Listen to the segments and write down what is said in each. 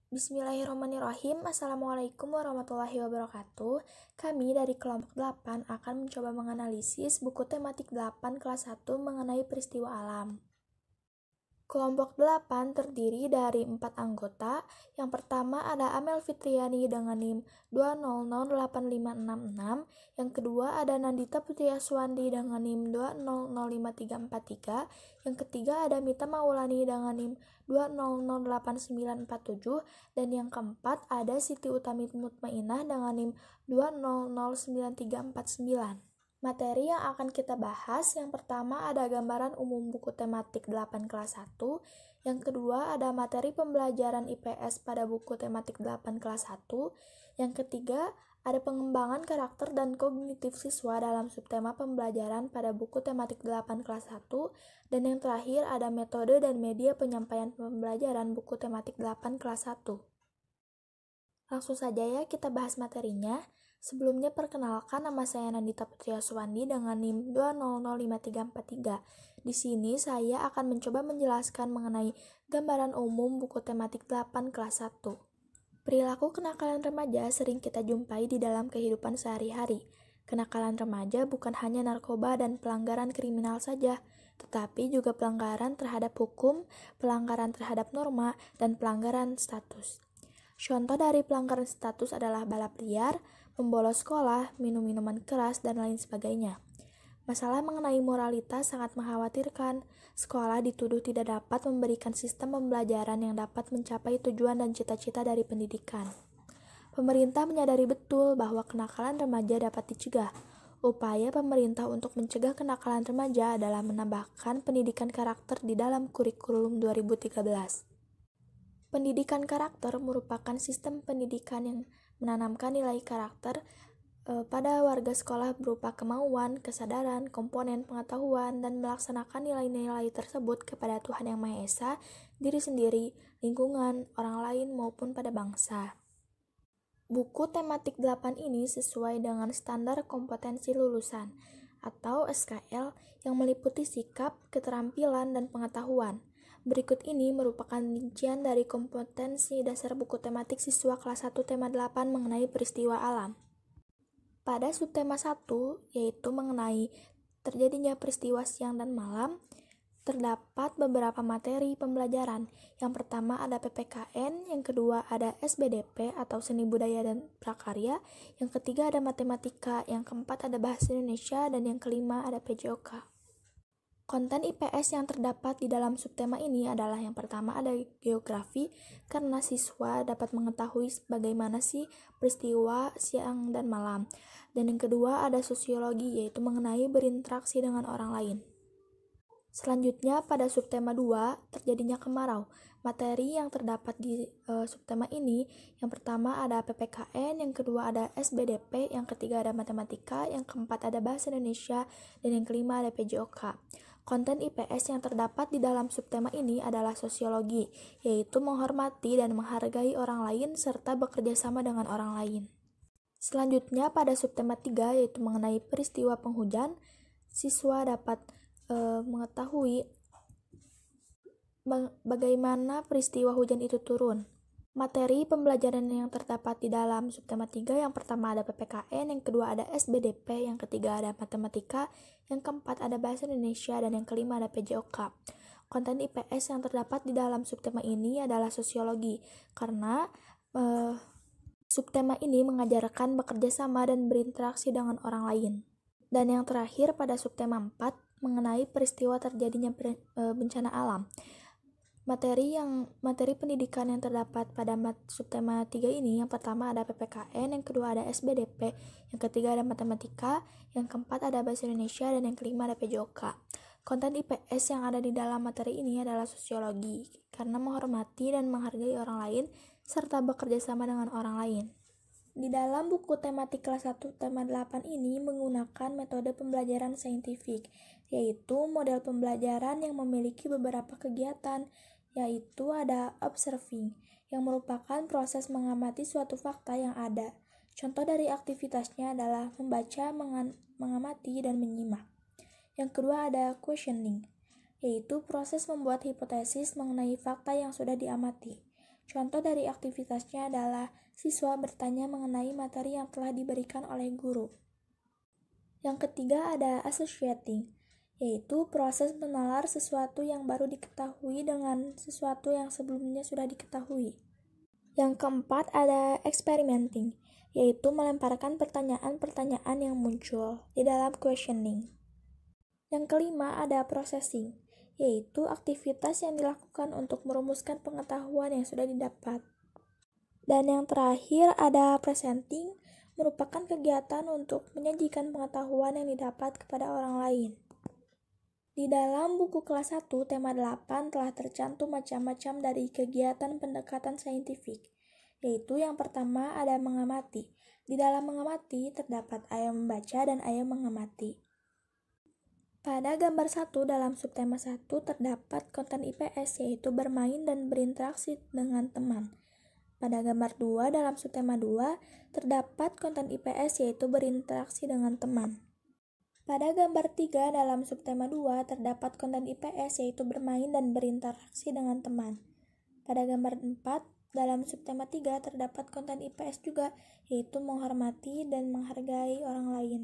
Bismillahirrahmanirrahim. Assalamualaikum warahmatullahi wabarakatuh. Kami dari kelompok 8 akan mencoba menganalisis buku tematik 8 kelas 1 mengenai peristiwa alam. Kelompok 8 terdiri dari 4 anggota. Yang pertama ada Amel Fitriani dengan NIM 2008566. Yang kedua ada Nandita Putri Aswandi dengan NIM 2005343. Yang ketiga ada Mita Maulani dengan NIM 2008947. Dan yang keempat ada Siti Utami Mutmainah dengan NIM 2009349. Materi yang akan kita bahas, yang pertama ada gambaran umum buku tematik 8 kelas 1, yang kedua ada materi pembelajaran IPS pada buku tematik 8 kelas 1, yang ketiga ada pengembangan karakter dan kognitif siswa dalam subtema pembelajaran pada buku tematik 8 kelas 1, dan yang terakhir ada metode dan media penyampaian pembelajaran buku tematik 8 kelas 1. Langsung saja ya kita bahas materinya. Sebelumnya perkenalkan, nama saya Nandita Putri Aswandi dengan NIM 2005343. Di sini saya akan mencoba menjelaskan mengenai gambaran umum buku tematik 8 kelas 1. Perilaku kenakalan remaja sering kita jumpai di dalam kehidupan sehari-hari. Kenakalan remaja bukan hanya narkoba dan pelanggaran kriminal saja, tetapi juga pelanggaran terhadap hukum, pelanggaran terhadap norma, dan pelanggaran status. Contoh dari pelanggaran status adalah balap liar, membolos sekolah, minum minuman keras, dan lain sebagainya. Masalah mengenai moralitas sangat mengkhawatirkan. Sekolah dituduh tidak dapat memberikan sistem pembelajaran yang dapat mencapai tujuan dan cita-cita dari pendidikan. Pemerintah menyadari betul bahwa kenakalan remaja dapat dicegah. Upaya pemerintah untuk mencegah kenakalan remaja adalah menambahkan pendidikan karakter di dalam kurikulum 2013. Pendidikan karakter merupakan sistem pendidikan yang menanamkan nilai karakter pada warga sekolah berupa kemauan, kesadaran, komponen pengetahuan, dan melaksanakan nilai-nilai tersebut kepada Tuhan Yang Maha Esa, diri sendiri, lingkungan, orang lain, maupun pada bangsa. Buku tematik 8 ini sesuai dengan standar kompetensi lulusan atau SKL yang meliputi sikap, keterampilan, dan pengetahuan. Berikut ini merupakan rincian dari kompetensi dasar buku tematik siswa kelas 1 tema 8 mengenai peristiwa alam. Pada subtema 1, yaitu mengenai terjadinya peristiwa siang dan malam, terdapat beberapa materi pembelajaran. Yang pertama ada PPKN, yang kedua ada SBDP atau Seni Budaya dan Prakarya, yang ketiga ada matematika, yang keempat ada bahasa Indonesia, dan yang kelima ada PJOK. Konten IPS yang terdapat di dalam subtema ini adalah yang pertama ada geografi, karena siswa dapat mengetahui bagaimana sih peristiwa siang dan malam. Dan yang kedua ada sosiologi, yaitu mengenai berinteraksi dengan orang lain. Selanjutnya pada subtema 2 terjadinya kemarau. Materi yang terdapat di subtema ini, yang pertama ada PPKN, yang kedua ada SBDP, yang ketiga ada matematika, yang keempat ada bahasa Indonesia, dan yang kelima ada PJOK. Konten IPS yang terdapat di dalam subtema ini adalah sosiologi, yaitu menghormati dan menghargai orang lain serta bekerja sama dengan orang lain. Selanjutnya pada subtema 3 yaitu mengenai peristiwa penghujan, siswa dapat mengetahui bagaimana peristiwa hujan itu turun. Materi pembelajaran yang terdapat di dalam subtema 3, yang pertama ada PPKN, yang kedua ada SBDP, yang ketiga ada matematika, yang keempat ada bahasa Indonesia, dan yang kelima ada PJOK. Konten IPS yang terdapat di dalam subtema ini adalah sosiologi, karena subtema ini mengajarkan bekerja sama dan berinteraksi dengan orang lain. Dan yang terakhir pada subtema 4 mengenai peristiwa terjadinya bencana alam. Materi pendidikan yang terdapat pada subtema 3 ini, yang pertama ada PPKN, yang kedua ada SBDP, yang ketiga ada matematika, yang keempat ada bahasa Indonesia, dan yang kelima ada PJOK. Konten IPS yang ada di dalam materi ini adalah sosiologi, karena menghormati dan menghargai orang lain, serta bekerja sama dengan orang lain. Di dalam buku tematik kelas 1 tema 8 ini menggunakan metode pembelajaran saintifik, yaitu model pembelajaran yang memiliki beberapa kegiatan, yaitu ada observing, yang merupakan proses mengamati suatu fakta yang ada. Contoh dari aktivitasnya adalah membaca, mengamati, dan menyimak. Yang kedua ada questioning, yaitu proses membuat hipotesis mengenai fakta yang sudah diamati. Contoh dari aktivitasnya adalah siswa bertanya mengenai materi yang telah diberikan oleh guru. Yang ketiga ada associating, yaitu proses menalar sesuatu yang baru diketahui dengan sesuatu yang sebelumnya sudah diketahui. Yang keempat ada experimenting, yaitu melemparkan pertanyaan-pertanyaan yang muncul di dalam questioning. Yang kelima ada processing, yaitu aktivitas yang dilakukan untuk merumuskan pengetahuan yang sudah didapat. Dan yang terakhir ada presenting, merupakan kegiatan untuk menyajikan pengetahuan yang didapat kepada orang lain. Di dalam buku kelas 1 tema 8 telah tercantum macam-macam dari kegiatan pendekatan saintifik, yaitu yang pertama ada mengamati. Di dalam mengamati terdapat ayo membaca dan ayo mengamati. Pada gambar 1 dalam subtema 1 terdapat konten IPS yaitu bermain dan berinteraksi dengan teman. Pada gambar 2 dalam subtema 2 terdapat konten IPS yaitu berinteraksi dengan teman. Pada gambar 3 dalam subtema 2 terdapat konten IPS yaitu bermain dan berinteraksi dengan teman. Pada gambar 4 dalam subtema 3 terdapat konten IPS juga yaitu menghormati dan menghargai orang lain.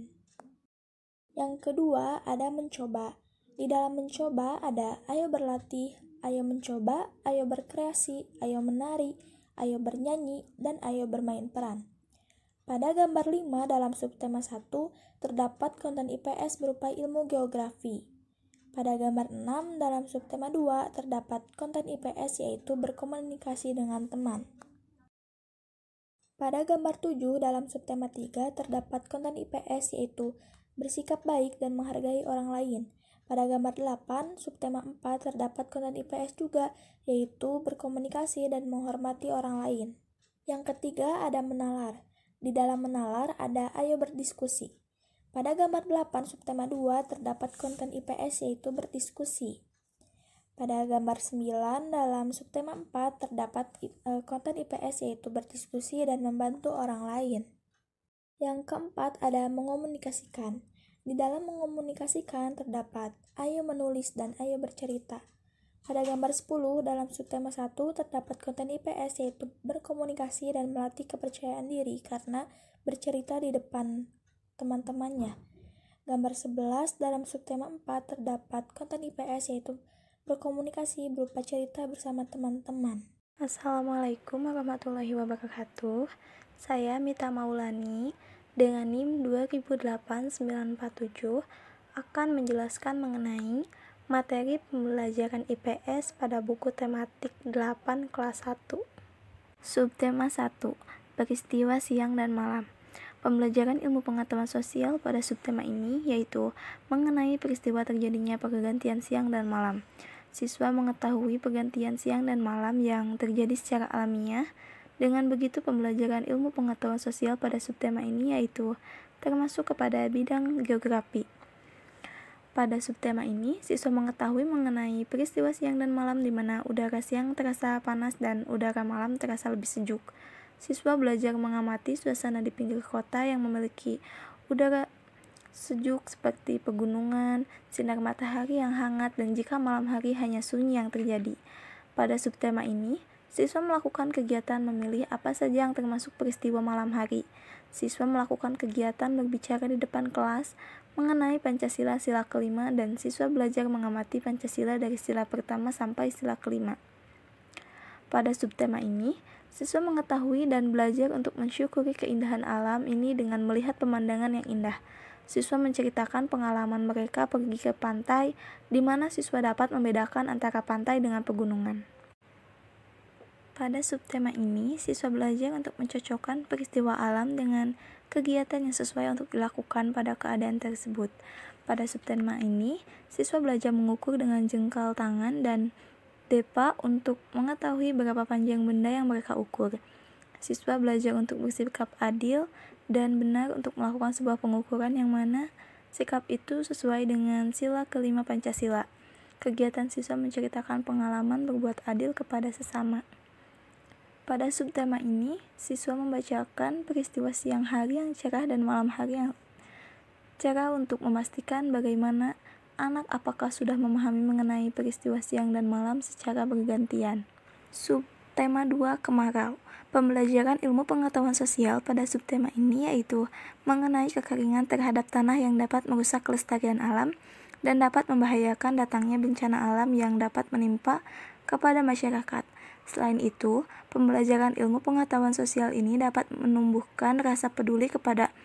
Yang kedua ada mencoba. Di dalam mencoba ada ayo berlatih, ayo mencoba, ayo berkreasi, ayo menari, ayo bernyanyi, dan ayo bermain peran. Pada gambar 5 dalam subtema 1 terdapat konten IPS berupa ilmu geografi. Pada gambar 6 dalam subtema 2 terdapat konten IPS yaitu berkomunikasi dengan teman. Pada gambar 7 dalam subtema 3 terdapat konten IPS yaitu bersikap baik dan menghargai orang lain. Pada gambar 8, subtema 4 terdapat konten IPS juga, yaitu berkomunikasi dan menghormati orang lain. Yang ketiga ada menalar. Di dalam menalar ada ayo berdiskusi. Pada gambar 8, subtema 2 terdapat konten IPS yaitu berdiskusi. Pada gambar 9 dalam subtema 4 terdapat konten IPS yaitu berdiskusi dan membantu orang lain. Yang keempat ada mengomunikasikan. Di dalam mengomunikasikan terdapat ayo menulis dan ayo bercerita. Pada gambar 10 dalam subtema 1 terdapat konten IPS yaitu berkomunikasi dan melatih kepercayaan diri karena bercerita di depan teman-temannya. Gambar 11 dalam subtema 4 terdapat konten IPS yaitu berkomunikasi berupa cerita bersama teman-teman. Assalamualaikum warahmatullahi wabarakatuh. Saya Mita Maulani dengan NIM 2008-947 akan menjelaskan mengenai materi pembelajaran IPS pada buku tematik 8 kelas 1. Subtema 1, peristiwa siang dan malam. Pembelajaran ilmu pengetahuan sosial pada subtema ini yaitu mengenai peristiwa terjadinya pergantian siang dan malam. Siswa mengetahui pergantian siang dan malam yang terjadi secara alamiah. Dengan begitu, pembelajaran ilmu pengetahuan sosial pada subtema ini yaitu termasuk kepada bidang geografi. Pada subtema ini, siswa mengetahui mengenai peristiwa siang dan malam di mana udara siang terasa panas dan udara malam terasa lebih sejuk. Siswa belajar mengamati suasana di pinggir kota yang memiliki udara sejuk seperti pegunungan, sinar matahari yang hangat, dan jika malam hari hanya sunyi yang terjadi. Pada subtema ini, siswa melakukan kegiatan memilih apa saja yang termasuk peristiwa malam hari. Siswa melakukan kegiatan berbicara di depan kelas mengenai Pancasila sila kelima dan siswa belajar mengamati Pancasila dari sila pertama sampai sila kelima. Pada subtema ini, siswa mengetahui dan belajar untuk mensyukuri keindahan alam ini dengan melihat pemandangan yang indah. Siswa menceritakan pengalaman mereka pergi ke pantai, di mana siswa dapat membedakan antara pantai dengan pegunungan. Pada subtema ini, siswa belajar untuk mencocokkan peristiwa alam dengan kegiatan yang sesuai untuk dilakukan pada keadaan tersebut. Pada subtema ini, siswa belajar mengukur dengan jengkal tangan dan depa untuk mengetahui berapa panjang benda yang mereka ukur. Siswa belajar untuk bersikap adil dan benar untuk melakukan sebuah pengukuran yang mana sikap itu sesuai dengan sila kelima Pancasila. Kegiatan siswa menceritakan pengalaman berbuat adil kepada sesama. Pada subtema ini, siswa membacakan peristiwa siang hari yang cerah dan malam hari yang cerah untuk memastikan bagaimana anak apakah sudah memahami mengenai peristiwa siang dan malam secara bergantian. Tema 2, kemarau. Pembelajaran ilmu pengetahuan sosial pada subtema ini yaitu mengenai kekeringan terhadap tanah yang dapat merusak kelestarian alam dan dapat membahayakan datangnya bencana alam yang dapat menimpa kepada masyarakat. Selain itu, pembelajaran ilmu pengetahuan sosial ini dapat menumbuhkan rasa peduli kepada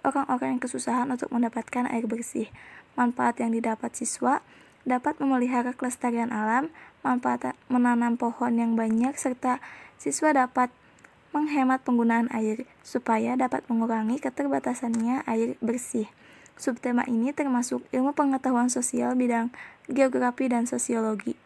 orang-orang yang kesusahan untuk mendapatkan air bersih. Manfaat yang didapat siswa dapat memelihara kelestarian alam, manfaat menanam pohon yang banyak, serta siswa dapat menghemat penggunaan air, supaya dapat mengurangi keterbatasannya air bersih. Subtema ini termasuk ilmu pengetahuan sosial bidang geografi dan sosiologi.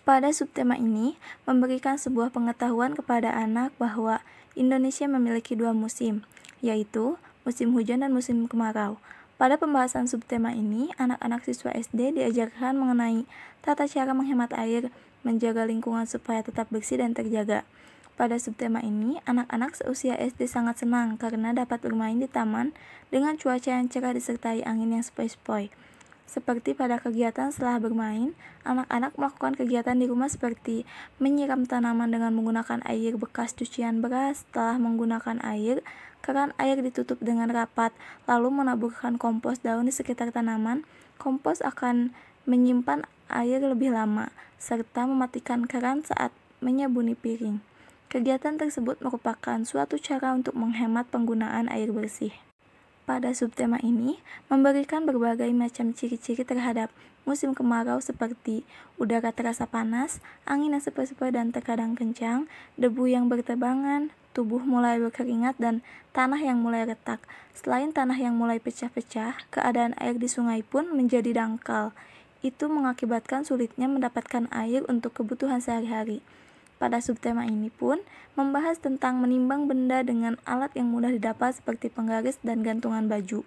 Pada subtema ini, memberikan sebuah pengetahuan kepada anak bahwa Indonesia memiliki 2 musim, yaitu musim hujan dan musim kemarau. Pada pembahasan subtema ini, anak-anak siswa SD diajarkan mengenai tata cara menghemat air, menjaga lingkungan supaya tetap bersih dan terjaga. Pada subtema ini, anak-anak seusia SD sangat senang karena dapat bermain di taman dengan cuaca yang cerah disertai angin yang sepoi-sepoi. Seperti pada kegiatan setelah bermain, anak-anak melakukan kegiatan di rumah seperti menyiram tanaman dengan menggunakan air bekas cucian beras. Setelah menggunakan air, keran air ditutup dengan rapat, lalu menaburkan kompos daun di sekitar tanaman. Kompos akan menyimpan air lebih lama, serta mematikan keran saat menyabuni piring. Kegiatan tersebut merupakan suatu cara untuk menghemat penggunaan air bersih. Pada subtema ini, memberikan berbagai macam ciri-ciri terhadap musim kemarau seperti udara terasa panas, angin yang sepoi-sepoi dan terkadang kencang, debu yang berterbangan, tubuh mulai berkeringat, dan tanah yang mulai retak. Selain tanah yang mulai pecah-pecah, keadaan air di sungai pun menjadi dangkal. Itu mengakibatkan sulitnya mendapatkan air untuk kebutuhan sehari-hari. Pada subtema ini pun membahas tentang menimbang benda dengan alat yang mudah didapat seperti penggaris dan gantungan baju.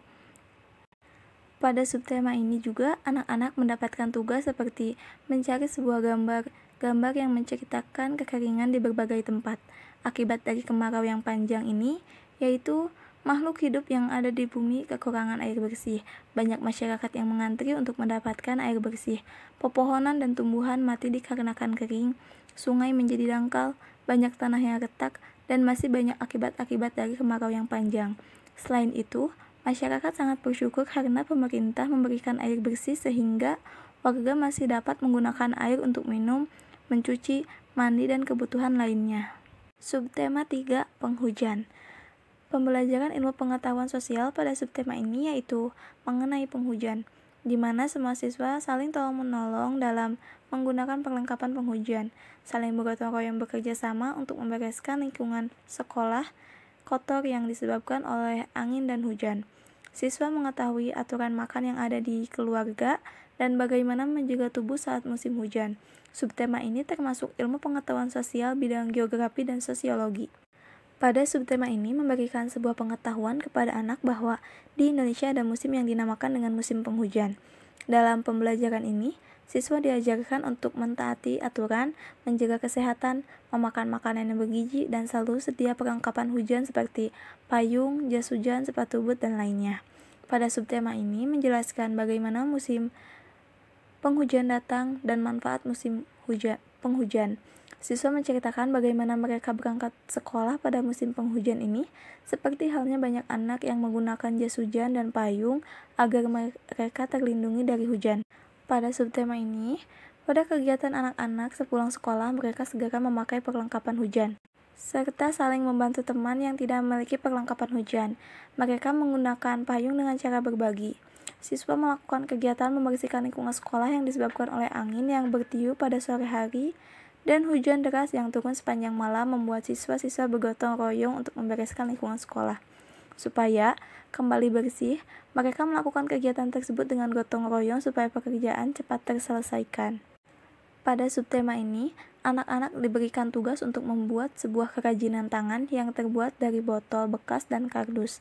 Pada subtema ini juga anak-anak mendapatkan tugas seperti mencari sebuah gambar yang menceritakan kekeringan di berbagai tempat. Akibat dari kemarau yang panjang ini, yaitu makhluk hidup yang ada di bumi kekurangan air bersih. Banyak masyarakat yang mengantri untuk mendapatkan air bersih. Pepohonan dan tumbuhan mati dikarenakan kering. Sungai menjadi dangkal, banyak tanah yang retak, dan masih banyak akibat-akibat dari kemarau yang panjang. Selain itu, masyarakat sangat bersyukur karena pemerintah memberikan air bersih sehingga warga masih dapat menggunakan air untuk minum, mencuci, mandi, dan kebutuhan lainnya. Subtema 3, penghujan. Pembelajaran ilmu pengetahuan sosial pada subtema ini yaitu mengenai penghujan, di mana semua siswa saling tolong-menolong dalam menggunakan perlengkapan penghujan, saling bergotong royong bekerja sama untuk membereskan lingkungan sekolah kotor yang disebabkan oleh angin dan hujan. Siswa mengetahui aturan makan yang ada di keluarga dan bagaimana menjaga tubuh saat musim hujan. Subtema ini termasuk ilmu pengetahuan sosial bidang geografi dan sosiologi. Pada subtema ini memberikan sebuah pengetahuan kepada anak bahwa di Indonesia ada musim yang dinamakan dengan musim penghujan. Dalam pembelajaran ini, siswa diajarkan untuk mentaati aturan, menjaga kesehatan, memakan makanan yang bergizi, dan selalu sedia perlengkapan hujan seperti payung, jas hujan, sepatu boot, dan lainnya. Pada subtema ini menjelaskan bagaimana musim penghujan datang dan manfaat musim penghujan. Siswa menceritakan bagaimana mereka berangkat sekolah pada musim penghujan ini, seperti halnya banyak anak yang menggunakan jas hujan dan payung agar mereka terlindungi dari hujan. Pada subtema ini, pada kegiatan anak-anak sepulang sekolah mereka segera memakai perlengkapan hujan, serta saling membantu teman yang tidak memiliki perlengkapan hujan. Mereka menggunakan payung dengan cara berbagi. Siswa melakukan kegiatan membersihkan lingkungan sekolah yang disebabkan oleh angin yang bertiup pada sore hari dan hujan deras yang turun sepanjang malam membuat siswa-siswa bergotong royong untuk membereskan lingkungan sekolah. Supaya kembali bersih, mereka melakukan kegiatan tersebut dengan gotong royong supaya pekerjaan cepat terselesaikan. Pada subtema ini, anak-anak diberikan tugas untuk membuat sebuah kerajinan tangan yang terbuat dari botol bekas dan kardus.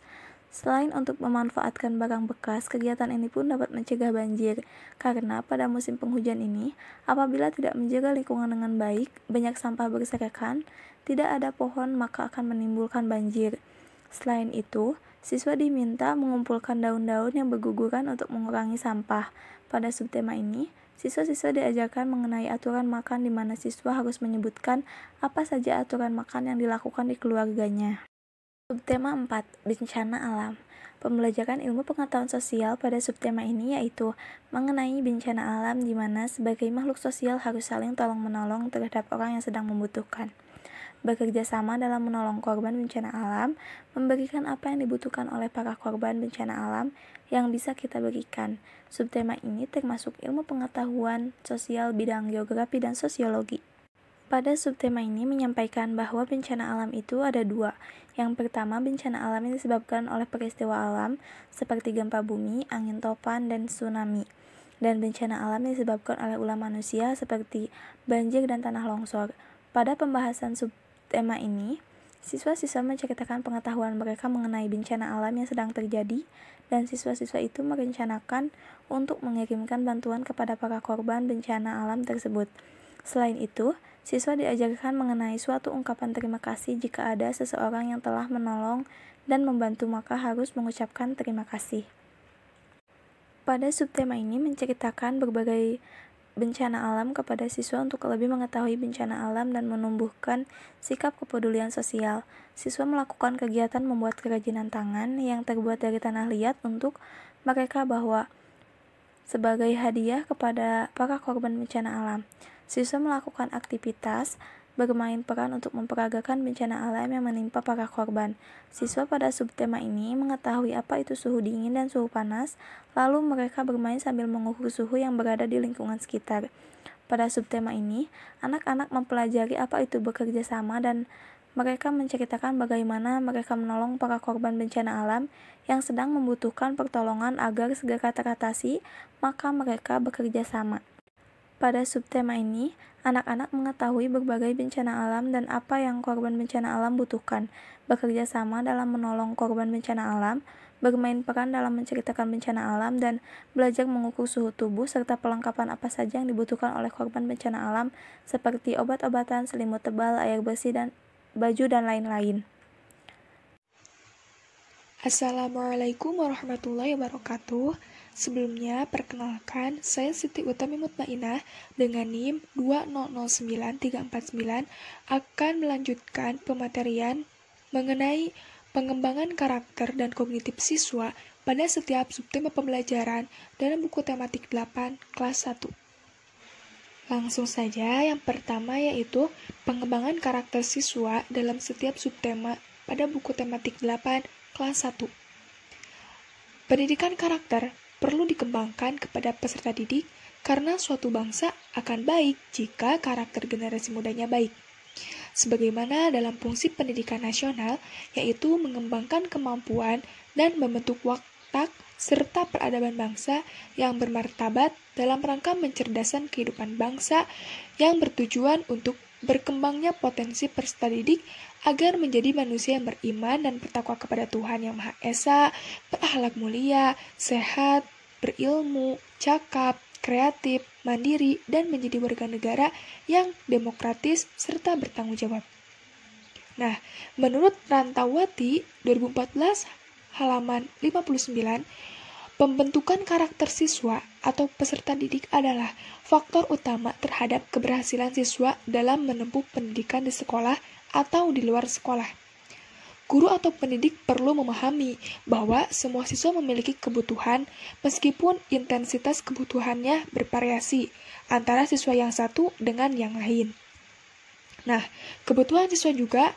Selain untuk memanfaatkan barang bekas, kegiatan ini pun dapat mencegah banjir, karena pada musim penghujan ini, apabila tidak menjaga lingkungan dengan baik, banyak sampah berserakan, tidak ada pohon, maka akan menimbulkan banjir. Selain itu, siswa diminta mengumpulkan daun-daun yang berguguran untuk mengurangi sampah. Pada subtema ini, Siswa-siswa diajarkan mengenai aturan makan di mana siswa harus menyebutkan apa saja aturan makan yang dilakukan di keluarganya. Subtema 4. Bencana alam. Pembelajaran ilmu pengetahuan sosial pada subtema ini yaitu mengenai bencana alam di mana sebagai makhluk sosial harus saling tolong-menolong terhadap orang yang sedang membutuhkan. Bekerja sama dalam menolong korban bencana alam, memberikan apa yang dibutuhkan oleh para korban bencana alam yang bisa kita berikan. Subtema ini termasuk ilmu pengetahuan sosial bidang geografi dan sosiologi. Pada subtema ini menyampaikan bahwa bencana alam itu ada dua. Yang pertama, bencana alam yang disebabkan oleh peristiwa alam seperti gempa bumi, angin topan, dan tsunami. Dan bencana alam yang disebabkan oleh ulah manusia seperti banjir dan tanah longsor. Pada pembahasan subtema ini, siswa-siswa menceritakan pengetahuan mereka mengenai bencana alam yang sedang terjadi, dan siswa-siswa itu merencanakan untuk mengirimkan bantuan kepada para korban bencana alam tersebut. Selain itu, siswa diajarkan mengenai suatu ungkapan terima kasih jika ada seseorang yang telah menolong dan membantu, maka harus mengucapkan terima kasih. Pada subtema ini menceritakan berbagai bencana alam kepada siswa untuk lebih mengetahui bencana alam dan menumbuhkan sikap kepedulian sosial. Siswa melakukan kegiatan membuat kerajinan tangan yang terbuat dari tanah liat untuk mereka bahwa sebagai hadiah kepada para korban bencana alam. Siswa melakukan aktivitas bermain peran untuk memperagakan bencana alam yang menimpa para korban. Siswa pada subtema ini mengetahui apa itu suhu dingin dan suhu panas, lalu mereka bermain sambil mengukur suhu yang berada di lingkungan sekitar. Pada subtema ini, anak-anak mempelajari apa itu bekerja sama dan mereka menceritakan bagaimana mereka menolong para korban bencana alam yang sedang membutuhkan pertolongan agar segera teratasi, maka mereka bekerja sama. Pada subtema ini, anak-anak mengetahui berbagai bencana alam dan apa yang korban bencana alam butuhkan, bekerja sama dalam menolong korban bencana alam, bermain peran dalam menceritakan bencana alam, dan belajar mengukur suhu tubuh serta perlengkapan apa saja yang dibutuhkan oleh korban bencana alam seperti obat-obatan, selimut tebal, air bersih, dan baju, dan lain-lain. Assalamualaikum warahmatullahi wabarakatuh. Sebelumnya, perkenalkan, saya Siti Utami Mutmainah dengan NIM 2009349 akan melanjutkan pematerian mengenai pengembangan karakter dan kognitif siswa pada setiap subtema pembelajaran dalam buku tematik 8 kelas 1. Langsung saja, yang pertama yaitu pengembangan karakter siswa dalam setiap subtema pada buku tematik 8 kelas 1. Pendidikan karakter perlu dikembangkan kepada peserta didik karena suatu bangsa akan baik jika karakter generasi mudanya baik. Sebagaimana dalam fungsi pendidikan nasional, yaitu mengembangkan kemampuan dan membentuk watak serta peradaban bangsa yang bermartabat dalam rangka mencerdaskan kehidupan bangsa yang bertujuan untuk berkembangnya potensi peserta didik agar menjadi manusia yang beriman dan bertakwa kepada Tuhan Yang Maha Esa, berakhlak mulia, sehat, berilmu, cakap, kreatif, mandiri, dan menjadi warga negara yang demokratis serta bertanggung jawab. Nah, menurut Rantawati 2014 halaman 59, pembentukan karakter siswa atau peserta didik adalah faktor utama terhadap keberhasilan siswa dalam menempuh pendidikan di sekolah atau di luar sekolah. Guru atau pendidik perlu memahami bahwa semua siswa memiliki kebutuhan meskipun intensitas kebutuhannya bervariasi antara siswa yang satu dengan yang lain. Nah, kebutuhan siswa juga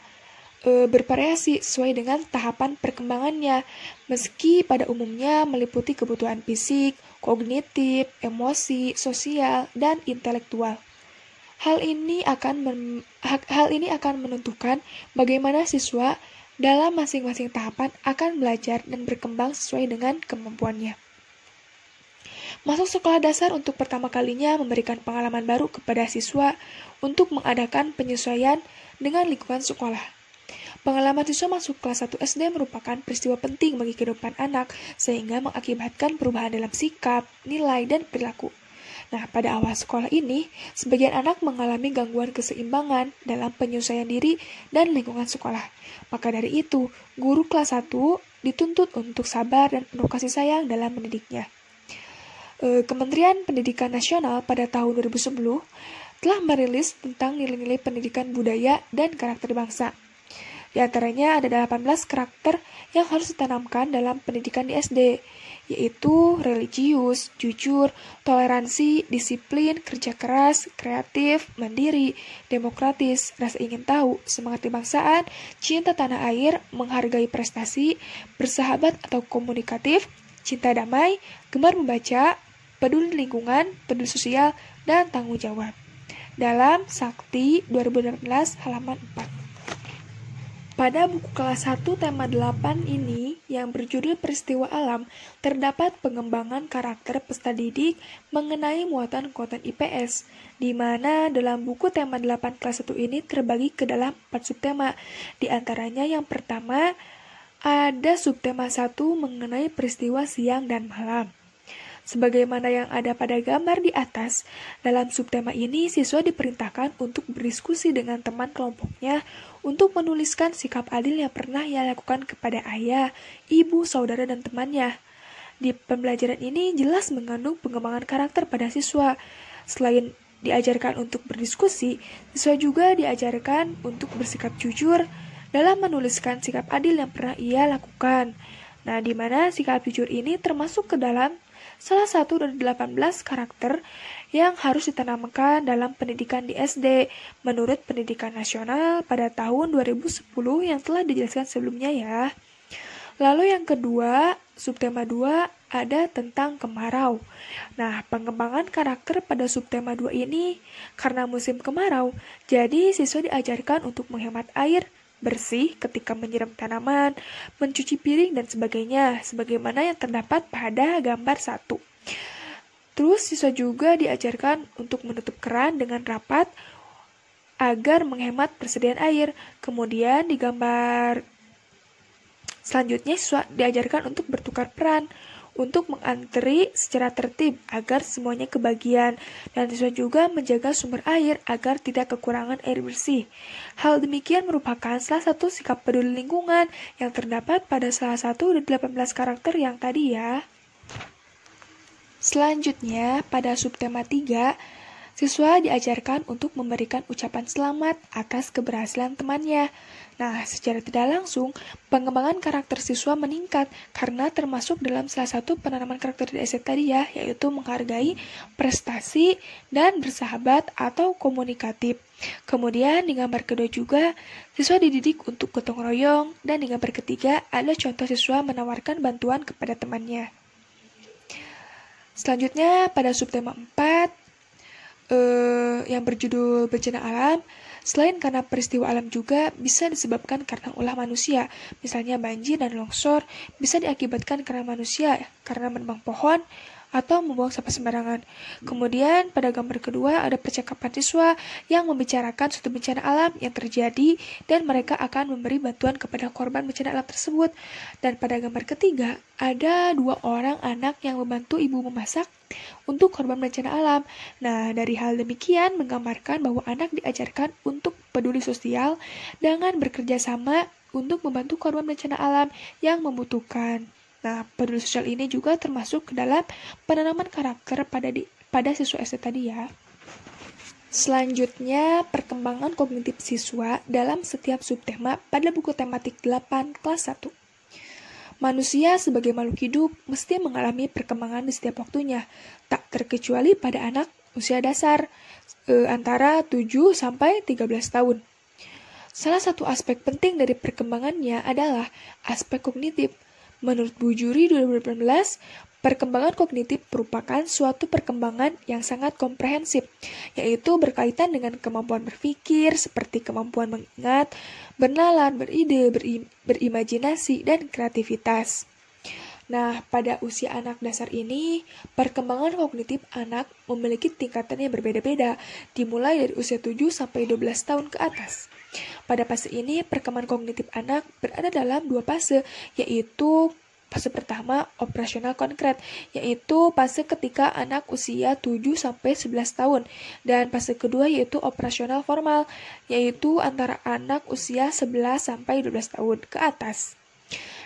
bervariasi sesuai dengan tahapan perkembangannya, meski pada umumnya meliputi kebutuhan fisik, kognitif, emosi, sosial, dan intelektual. Hal ini akan menentukan bagaimana siswa dalam masing-masing tahapan akan belajar dan berkembang sesuai dengan kemampuannya. Masuk sekolah dasar untuk pertama kalinya memberikan pengalaman baru kepada siswa untuk mengadakan penyesuaian dengan lingkungan sekolah. Pengalaman siswa masuk kelas 1 SD merupakan peristiwa penting bagi kehidupan anak, sehingga mengakibatkan perubahan dalam sikap, nilai, dan perilaku. Nah, pada awal sekolah ini, sebagian anak mengalami gangguan keseimbangan dalam penyesuaian diri dan lingkungan sekolah. Maka dari itu, guru kelas 1 dituntut untuk sabar dan penuh kasih sayang dalam mendidiknya. Kementerian Pendidikan Nasional pada tahun 2010 telah merilis tentang nilai-nilai pendidikan budaya dan karakter bangsa. Di antaranya ada 18 karakter yang harus ditanamkan dalam pendidikan di SD, yaitu religius, jujur, toleransi, disiplin, kerja keras, kreatif, mandiri, demokratis, rasa ingin tahu, semangat kebangsaan, cinta tanah air, menghargai prestasi, bersahabat atau komunikatif, cinta damai, gemar membaca, peduli lingkungan, peduli sosial, dan tanggung jawab. Dalam Sakti 2018 halaman 4. Pada buku kelas 1 tema 8 ini yang berjudul Peristiwa Alam, terdapat pengembangan karakter peserta didik mengenai muatan konten IPS, di mana dalam buku tema 8 kelas 1 ini terbagi ke dalam 4 subtema. Di antaranya yang pertama ada subtema 1 mengenai peristiwa siang dan malam. Sebagaimana yang ada pada gambar di atas, dalam subtema ini siswa diperintahkan untuk berdiskusi dengan teman kelompoknya untuk menuliskan sikap adil yang pernah ia lakukan kepada ayah, ibu, saudara, dan temannya. Di pembelajaran ini jelas mengandung pengembangan karakter pada siswa. Selain diajarkan untuk berdiskusi, siswa juga diajarkan untuk bersikap jujur dalam menuliskan sikap adil yang pernah ia lakukan. Nah, di mana sikap jujur ini termasuk ke dalam salah satu dari 18 karakter yang harus ditanamkan dalam pendidikan di SD menurut Pendidikan Nasional pada tahun 2010 yang telah dijelaskan sebelumnya ya. Lalu yang kedua, subtema 2 ada tentang kemarau. Nah, pengembangan karakter pada subtema 2 ini karena musim kemarau, jadi siswa diajarkan untuk menghemat air bersih ketika menyiram tanaman, mencuci piring, dan sebagainya, sebagaimana yang terdapat pada gambar 1. Terus siswa juga diajarkan untuk menutup keran dengan rapat agar menghemat persediaan air. Kemudian di gambar selanjutnya siswa diajarkan untuk bertukar peran, untuk mengantri secara tertib agar semuanya kebagian, dan siswa juga menjaga sumber air agar tidak kekurangan air bersih. Hal demikian merupakan salah satu sikap peduli lingkungan yang terdapat pada salah satu dari 18 karakter yang tadi ya. Selanjutnya, pada subtema 3, siswa diajarkan untuk memberikan ucapan selamat atas keberhasilan temannya. Nah, secara tidak langsung, pengembangan karakter siswa meningkat karena termasuk dalam salah satu penanaman karakter di SD tadi ya, yaitu menghargai prestasi dan bersahabat atau komunikatif. Kemudian di gambar kedua juga, siswa dididik untuk gotong royong, dan di gambar ketiga ada contoh siswa menawarkan bantuan kepada temannya. Selanjutnya pada subtema 4, yang berjudul bencana alam, selain karena peristiwa alam juga bisa disebabkan karena ulah manusia, misalnya banjir dan longsor bisa diakibatkan karena manusia, karena menebang pohon atau membuang sampah sembarangan. Kemudian pada gambar kedua ada percakapan siswa yang membicarakan suatu bencana alam yang terjadi dan mereka akan memberi bantuan kepada korban bencana alam tersebut. Dan pada gambar ketiga ada 2 orang anak yang membantu ibu memasak untuk korban bencana alam. Nah, dari hal demikian menggambarkan bahwa anak diajarkan untuk peduli sosial dengan bekerja sama untuk membantu korban bencana alam yang membutuhkan. Nah, peduli sosial ini juga termasuk ke dalam penanaman karakter pada siswa SD tadi ya. Selanjutnya, perkembangan kognitif siswa dalam setiap subtema pada buku tematik 8 kelas 1. Manusia sebagai makhluk hidup mesti mengalami perkembangan di setiap waktunya, tak terkecuali pada anak usia dasar antara 7 sampai 13 tahun. Salah satu aspek penting dari perkembangannya adalah aspek kognitif. Menurut Bu Juri 2018, perkembangan kognitif merupakan suatu perkembangan yang sangat komprehensif, yaitu berkaitan dengan kemampuan berpikir, seperti kemampuan mengingat, bernalar, beride, berimajinasi, dan kreativitas. Nah, pada usia anak dasar ini, perkembangan kognitif anak memiliki tingkatan yang berbeda-beda, dimulai dari usia 7 sampai 12 tahun ke atas. Pada fase ini, perkembangan kognitif anak berada dalam 2 fase, yaitu fase pertama, operasional konkret, yaitu fase ketika anak usia 7 sampai 11 tahun, dan fase kedua yaitu operasional formal, yaitu antara anak usia 11 sampai 12 tahun ke atas.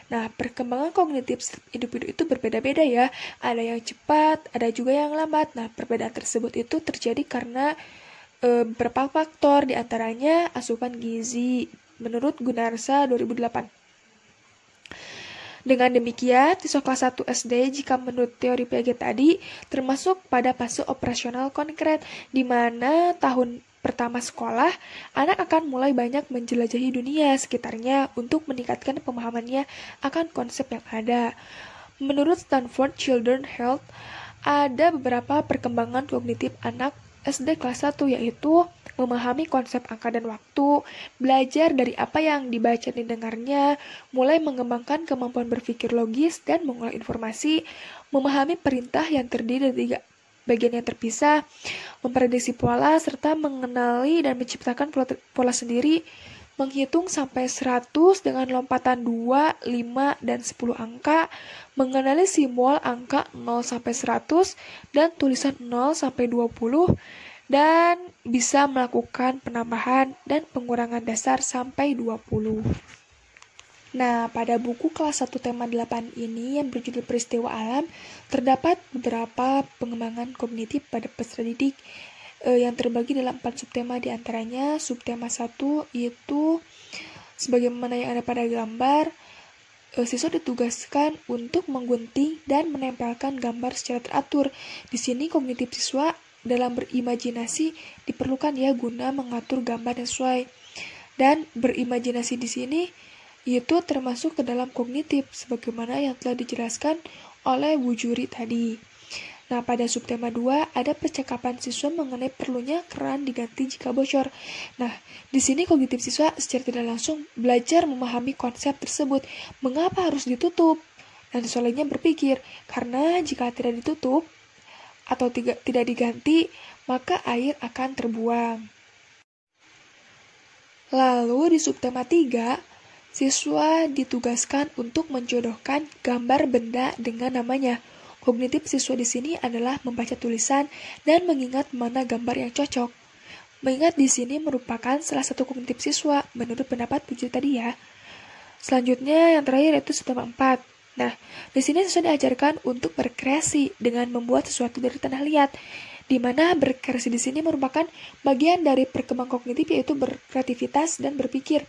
Nah, perkembangan kognitif individu itu berbeda-beda ya. Ada yang cepat, ada juga yang lambat. Nah, perbedaan tersebut itu terjadi karena beberapa faktor, diantaranya asupan gizi, menurut Gunarsa 2008. Dengan demikian, siswa kelas 1 SD jika menurut teori Piaget tadi termasuk pada fase operasional konkret, di mana tahun pertama sekolah, anak akan mulai banyak menjelajahi dunia sekitarnya untuk meningkatkan pemahamannya akan konsep yang ada. Menurut Stanford Children's Health, ada beberapa perkembangan kognitif anak SD kelas 1, yaitu memahami konsep angka dan waktu, belajar dari apa yang dibaca dan didengarnya, mulai mengembangkan kemampuan berpikir logis dan mengolah informasi, memahami perintah yang terdiri dari 3 bagian yang terpisah, memprediksi pola, serta mengenali dan menciptakan pola sendiri, menghitung sampai 100 dengan lompatan 2, 5, dan 10 angka, mengenali simbol angka 0 sampai 100 dan tulisan 0 sampai 20, dan bisa melakukan penambahan dan pengurangan dasar sampai 20. Nah, pada buku kelas 1 tema 8 ini yang berjudul Peristiwa Alam, terdapat beberapa pengembangan kognitif pada peserta didik yang terbagi dalam 4 subtema, diantaranya subtema 1 yaitu sebagaimana yang ada pada gambar, siswa ditugaskan untuk menggunting dan menempelkan gambar secara teratur. Di sini kognitif siswa dalam berimajinasi diperlukan ya guna mengatur gambar yang sesuai. Dan berimajinasi di sini itu termasuk ke dalam kognitif sebagaimana yang telah dijelaskan oleh Bu Juri tadi. Nah, pada subtema 2 ada percakapan siswa mengenai perlunya keran diganti jika bocor. Nah, di sini kognitif siswa secara tidak langsung belajar memahami konsep tersebut. Mengapa harus ditutup? Dan siswa lainnya berpikir, karena jika tidak ditutup atau tidak diganti, maka air akan terbuang. Lalu di subtema 3, siswa ditugaskan untuk menjodohkan gambar benda dengan namanya. Kognitif siswa di sini adalah membaca tulisan dan mengingat mana gambar yang cocok. Mengingat di sini merupakan salah satu kognitif siswa menurut pendapat Puji tadi ya. Selanjutnya yang terakhir yaitu subtema 4. Nah, di sini siswa diajarkan untuk berkreasi dengan membuat sesuatu dari tanah liat, di mana berkreasi di sini merupakan bagian dari perkembangan kognitif yaitu berkreativitas dan berpikir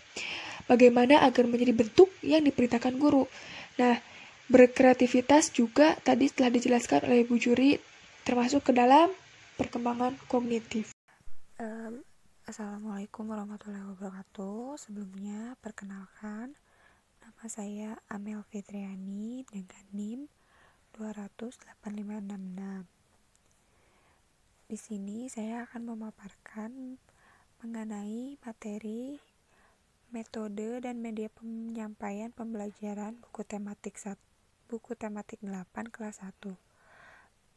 bagaimana agar menjadi bentuk yang diperintahkan guru. Nah, berkreativitas juga tadi telah dijelaskan oleh Bu Juri termasuk ke dalam perkembangan kognitif. Assalamualaikum warahmatullahi wabarakatuh. Sebelumnya perkenalkan, nama saya Amel Fitriani dengan NIM 2008566. Di sini saya akan memaparkan mengenai materi, metode dan media penyampaian pembelajaran buku tematik 8 kelas 1.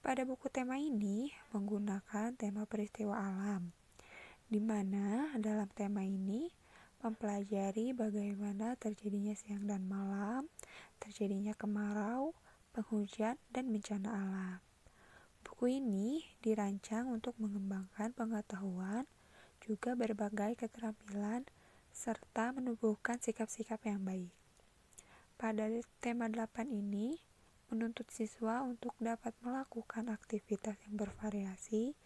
Pada buku tema ini menggunakan tema peristiwa alam, di mana dalam tema ini mempelajari bagaimana terjadinya siang dan malam, terjadinya kemarau, penghujan, dan bencana alam. Buku ini dirancang untuk mengembangkan pengetahuan, juga berbagai keterampilan, serta menumbuhkan sikap-sikap yang baik. Pada tema 8 ini, menuntut siswa untuk dapat melakukan aktivitas yang bervariasi,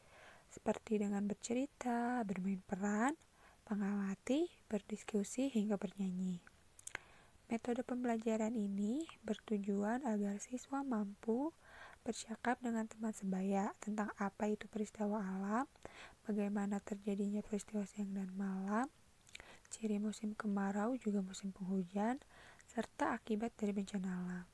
seperti dengan bercerita, bermain peran, mengamati, berdiskusi, hingga bernyanyi. Metode pembelajaran ini bertujuan agar siswa mampu bercakap dengan teman sebaya tentang apa itu peristiwa alam, bagaimana terjadinya peristiwa siang dan malam, ciri musim kemarau juga musim penghujan, serta akibat dari bencana alam.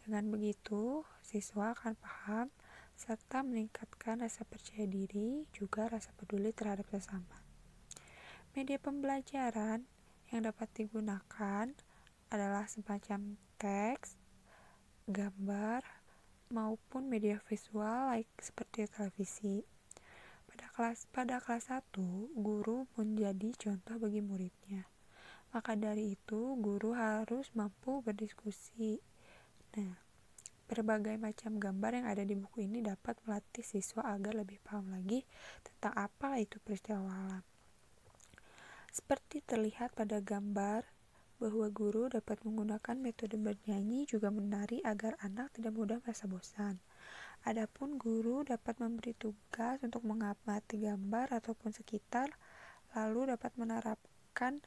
Dengan begitu, siswa akan paham serta meningkatkan rasa percaya diri, juga rasa peduli terhadap sesama. Media pembelajaran yang dapat digunakan adalah semacam teks, gambar, maupun media visual seperti televisi. Pada kelas 1, guru menjadi contoh bagi muridnya. Maka dari itu, guru harus mampu berdiskusi. Nah, berbagai macam gambar yang ada di buku ini dapat melatih siswa agar lebih paham lagi tentang apa itu peristiwa alam. Seperti terlihat pada gambar bahwa guru dapat menggunakan metode bernyanyi juga menari agar anak tidak mudah merasa bosan. Adapun guru dapat memberi tugas untuk mengamati gambar ataupun sekitar, lalu dapat menerapkan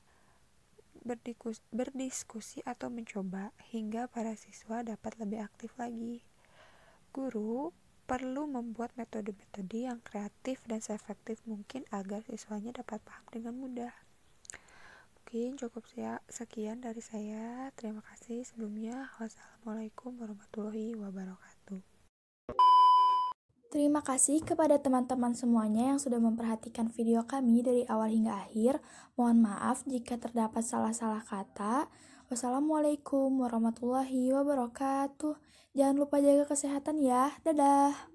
berdiskusi atau mencoba, hingga para siswa dapat lebih aktif lagi. Guru perlu membuat metode-metode yang kreatif dan seefektif mungkin agar siswanya dapat paham dengan mudah. Mungkin cukup sekian dari saya. Terima kasih sebelumnya. Wassalamualaikum warahmatullahi wabarakatuh. Terima kasih kepada teman-teman semuanya yang sudah memperhatikan video kami dari awal hingga akhir. Mohon maaf jika terdapat salah-salah kata. Wassalamualaikum warahmatullahi wabarakatuh. Jangan lupa jaga kesehatan ya. Dadah.